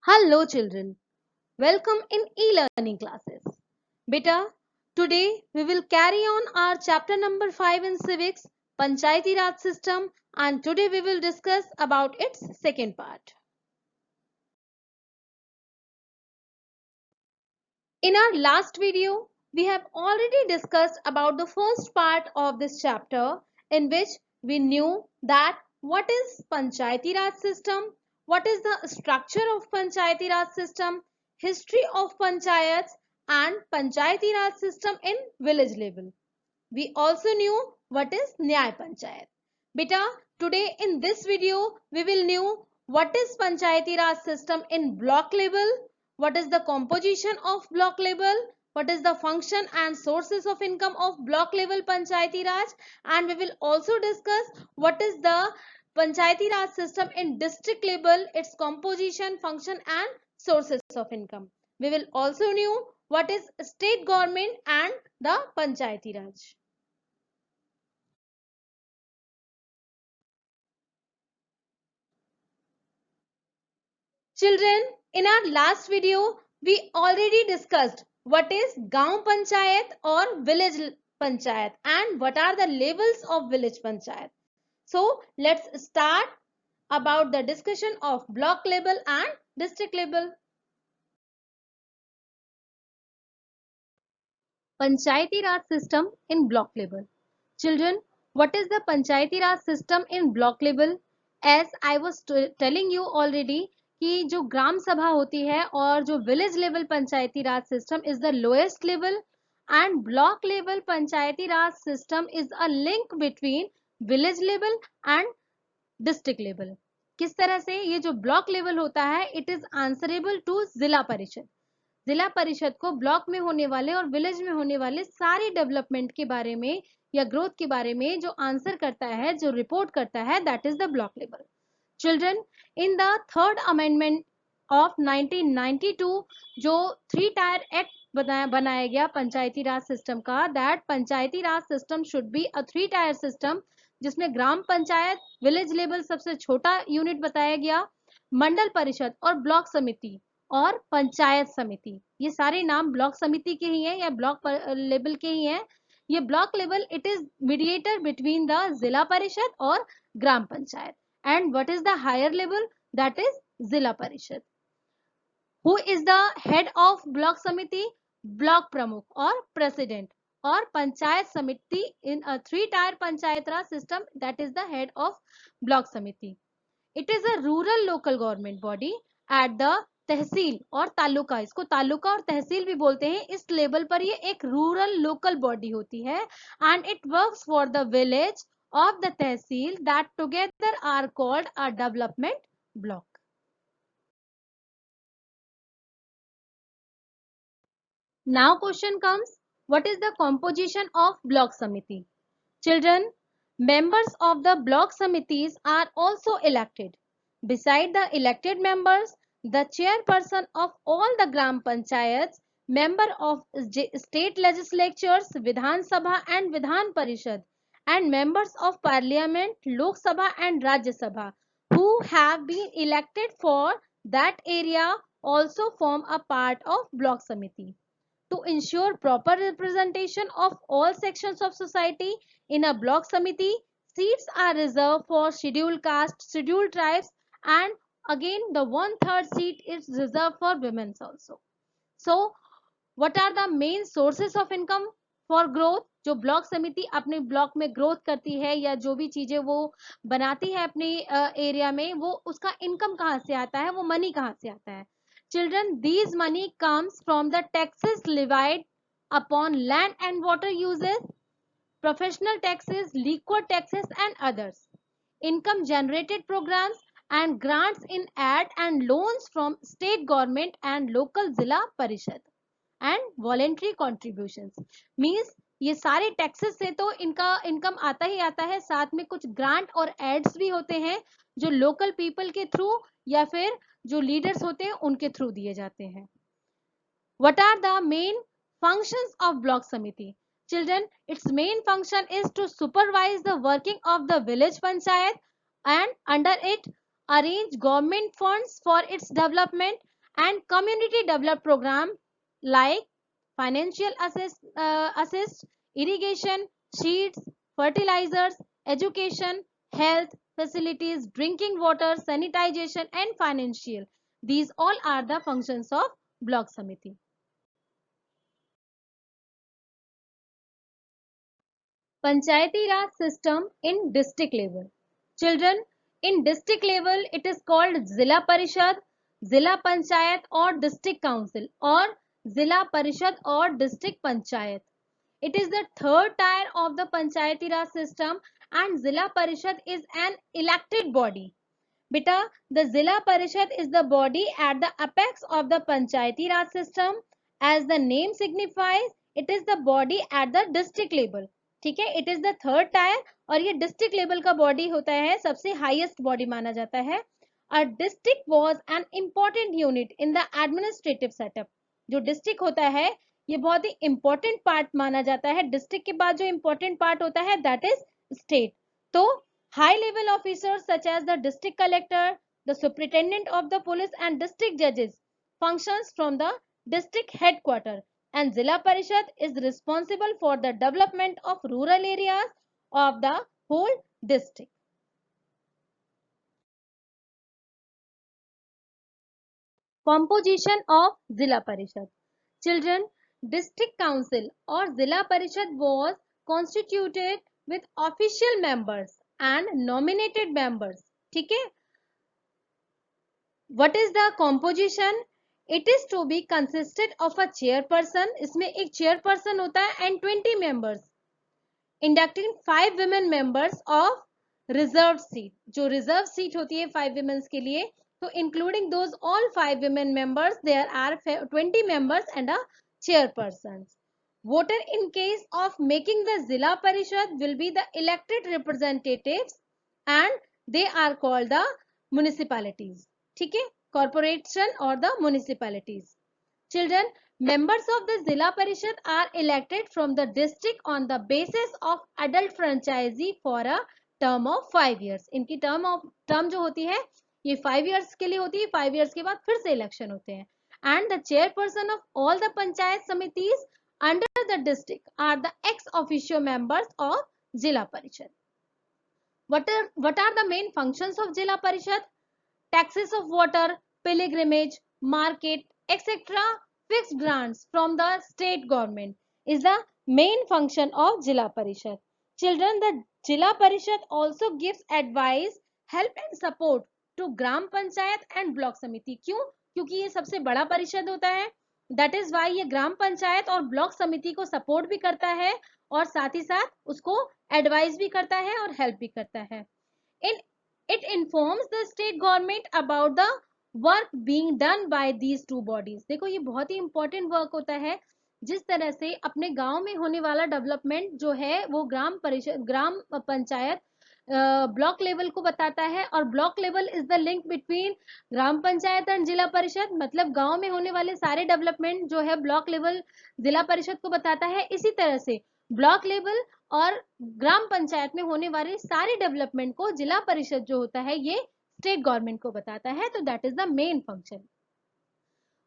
Hello children, welcome in e-learning classes. Beta, today we will carry on our chapter number 5 in civics, Panchayati Raj system, and today we will discuss about its second part. In our last video, we have already discussed about the first part of this chapter in which we knew that what is Panchayati Raj system, what is the structure of Panchayati Raj system, history of panchayats and Panchayati Raj system in village level. We also knew what is Nyay Panchayat. Beta, today in this video, we will know what is Panchayati Raj system in block level, what is the composition of block level, what is the function and sources of income of block level Panchayati Raj, and we will also discuss what is the Panchayati Raj system in district level, its composition, function and sources of income. We will also know what is state government and the Panchayati Raj. Children, in our last video, we already discussed what is Gaon Panchayat or Village Panchayat and what are the levels of Village Panchayat. So, let's start about the discussion of block level and district level. Panchayati Raj system in block level. Children, what is the Panchayati Raj system in block level? As I was telling you already कि जो ग्राम सभा होती है और जो village level Panchayati Raj system is the lowest level and block level Panchayati Raj system is a link between village level and district level. किस तरह से ये जो ब्लॉक लेवल होता है इट इज आंसरेबल टू जिला परिषद. जिला परिषद को ब्लॉक में होने वाले और विलेज में होने वाले सारी डेवलपमेंट के बारे में या ग्रोथ के बारे में जो आंसर करता है, जो रिपोर्ट करता है, that is the block level. Children, in the third amendment of 1992 जो 3 टायर एक्ट बनाया गया पंचायती राज सिस्टम का, that Panchayati Raj system should be a 3 tier system जिसमें ग्राम पंचायत, विलेज लेवल सबसे छोटा यूनिट बताया गया, मंडल परिषद और ब्लॉक समिति और पंचायत समिति, ये सारे नाम ब्लॉक समिति के ही हैं या ब्लॉक लेवल के ही हैं. ये block level it is mediator between the zila parishad और gram panchayat. And what is the higher level? That is zila parishad. Who is the head of block samiti? Block pramukh और प्रेसिडेंट. और panchayat samiti in a 3 tier panchayat raj system, that is the head of block samiti. It is a rural local government body at the tehsil और तालुका, इसको तालुका और तहसील भी बोलते हैं. इस level पर ये एक रूरल लोकल बॉडी होती है and it works for the village of the tehsil that together are called a development block. Now question comes, what is the composition of block samiti? Children, members of the block samitis are also elected. Beside the elected members, the chairperson of all the gram panchayats, member of state legislatures, Vidhan Sabha and Vidhan Parishad, and members of parliament, Lok Sabha and Rajya Sabha, who have been elected for that area also form a part of block samiti. To ensure proper representation of all sections of society in a block samiti, seats are reserved for scheduled caste, scheduled tribes, and again the 1/3 seat is reserved for women also. So, what are the main sources of income for growth? जो block समिति अपने block में growth करती है या जो भी चीजें वो बनाती है अपने एरिया में, वो उसका इनकम कहाँ से आता है, वो मनी कहाँ से आता है? Children, these money comes from the taxes levied upon land and water uses, professional taxes, liquor taxes and others, income generated programs and grants in ad and loans from state government and local zilla parishad and voluntary contributions. Means ये सारे taxes से तो इनका income आता ही आता है, साथ में कुछ ग्रांट और एड्स भी होते हैं जो लोकल पीपल के थ्रू या फिर जो लीडर्स होते हैं उनके थ्रू दिए जाते हैं. What are the main functions of block samiti? Children, its main function is to supervise the working of the village panchayat and under it arrange government funds for its development and community developed program like financial assist, irrigation, seeds, fertilizers, education, health facilities, drinking water, sanitization and financial. These all are the functions of block samiti. Panchayati Raj system in district level. Children, in district level, it is called Zilla Parishad, Zilla Panchayat or District Council or Zilla Parishad or District Panchayat. It is the third tier of the Panchayati Raj system and Zilla Parishad is an elected body. Beta, the Zilla Parishad is the body at the apex of the Panchayati Raj system. As the name signifies, it is the body at the district level. ठीक है, it is the third tier और ये district level का body होता है, सबसे highest body माना जाता है. A district was an important unit in the administrative setup. जो district होता है ये बहुत ही important part माना जाता है. District के बाद जो important part होता है that is state. तो high level officers such as the district collector, the superintendent of the police and district judges functions from the district headquarters, and Zilla Parishad is responsible for the development of rural areas of the whole district. Composition of Zilla Parishad. Children, district council or Zilla Parishad was constituted with official members and nominated members. ठीक है. What is the composition? It is to be consisted of a chairperson. इसमें एक chairperson होता है and 20 members. Inducting 5 women members of reserved seat. जो reserved seat होती है 5 women के लिए, so including those all 5 women members, there are 20 members and a chairperson. Voter in case of making the Zilla Parishad will be the elected representatives and they are called the municipalities. ठीक है, corporation or the municipalities. Children, members of the Zilla Parishad are elected from the district on the basis of adult franchisee for a term of 5 years. इनकी term जो होती है ये 5 years के लिए होती है. 5 years के बाद फिर से election होते हैं. And the chairperson of all the panchayat samitis under the district are the ex officio members of Zilla Parishad. What are the main functions of Zilla Parishad? Taxes of water, pilgrimage, market, etc. Fixed grants from the state government is the main function of Zilla Parishad. Children, the Zilla Parishad also gives advice, help and support to Gram Panchayat and Block Samiti. क्यों? क्योंकि ये सबसे बड़ा परिषद होता है. That is why ये ग्राम पंचायत और ब्लॉक समिति को सपोर्ट भी करता है और साथ ही साथ उसको एडवाइस भी करता है और हेल्प भी करता है. In it informs the state government about the work being done by these two bodies. देखो ये बहुत ही इंपॉर्टेंट वर्क होता है. जिस तरह से अपने गांव में होने वाला डेवलपमेंट जो है वो ग्राम पंचायत ब्लॉक लेवल को बताता है और block level is the link between gram panchayat and जिला परिषद. मतलब गांव में होने वाले सारे डेवलपमेंट जो है ब्लॉक लेवल जिला परिषद को बताता है. इसी तरह से ब्लॉक लेवल और ग्राम पंचायत में होने वाले सारे डेवलपमेंट को जिला परिषद जो होता है ये स्टेट गवर्नमेंट को बताता है. तो that is the main function.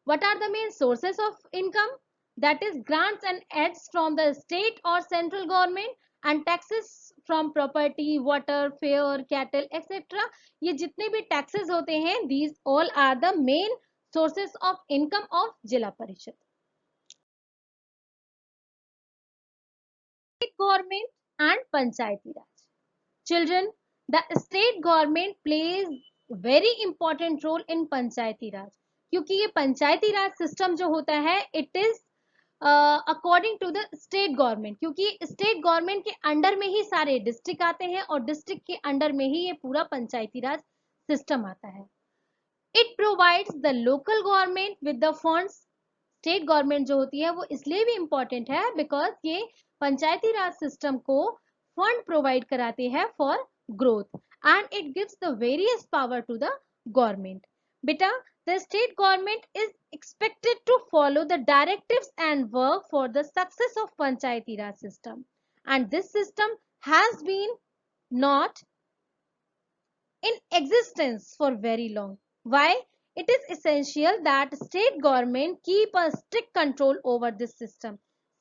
What are the main sources of income? That is grants and aids from the state or central government and taxes from property, water, fare, cattle, etc. ये जितने भी taxes होते हैं, these all are the main sources of income of जिला परिषद. State government and Panchayati Raj. Children, the state government plays very important role in Panchayati Raj. क्योंकि ये Panchayati Raj system जो होता है it is according to the state government. क्योंकि state government के under में ही सारे डिस्ट्रिक्ट आते हैं और डिस्ट्रिक्ट के अंडर में ही ये पूरा पंचायती राज सिस्टम आता है. It provides the local government with the funds. State government जो होती है वो इसलिए भी इंपॉर्टेंट है बिकॉज ये पंचायती राज सिस्टम को फंड प्रोवाइड कराते हैं for growth and it gives the various power to the government. बेटा, the state government is expected to follow the directives and work for the success of Panchayati Raj system. And this system has been not in existence for very long. Why? It is essential that state government keep a strict control over this system.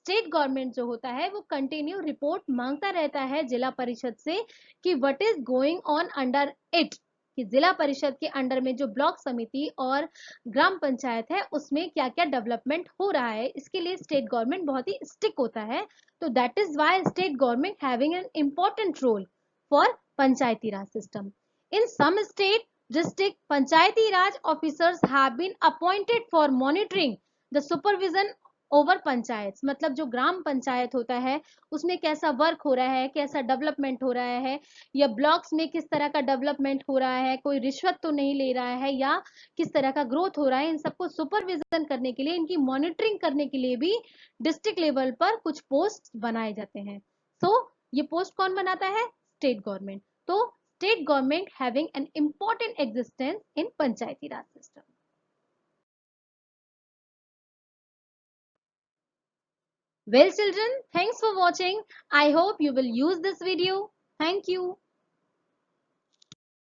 State government जो होता है वो continue report मांगता रहता है जिला परिषद से कि what is going on under it, कि जिला परिषद के अंडर में जो ब्लॉक समिति और ग्राम पंचायत है उसमें क्या क्या डेवलपमेंट हो रहा है। इसके लिए स्टेट गवर्नमेंट बहुत ही स्टिक होता है। तो that is why state government having an important role for Panchayati Raj system. In some state district panchayati raj officers have been appointed for monitoring the supervision over panchayats। मतलब जो ग्राम पंचायत होता है उसमें कैसा वर्क हो रहा है, कैसा डेवलपमेंट हो रहा है, या ब्लॉक्स में किस तरह का डेवलपमेंट हो रहा है, कोई रिश्वत तो नहीं ले रहा है, या किस तरह का ग्रोथ हो रहा है, इन सबको सुपरविजन करने के लिए, इनकी मॉनिटरिंग करने के लिए भी डिस्ट्रिक्ट लेवल पर कुछ पोस्ट बनाए जाते हैं। सो ये पोस्ट कौन बनाता है? State government. तो state government having an important existence in Panchayati Raj system. Well children, thanks for watching. I hope you will use this video. Thank you.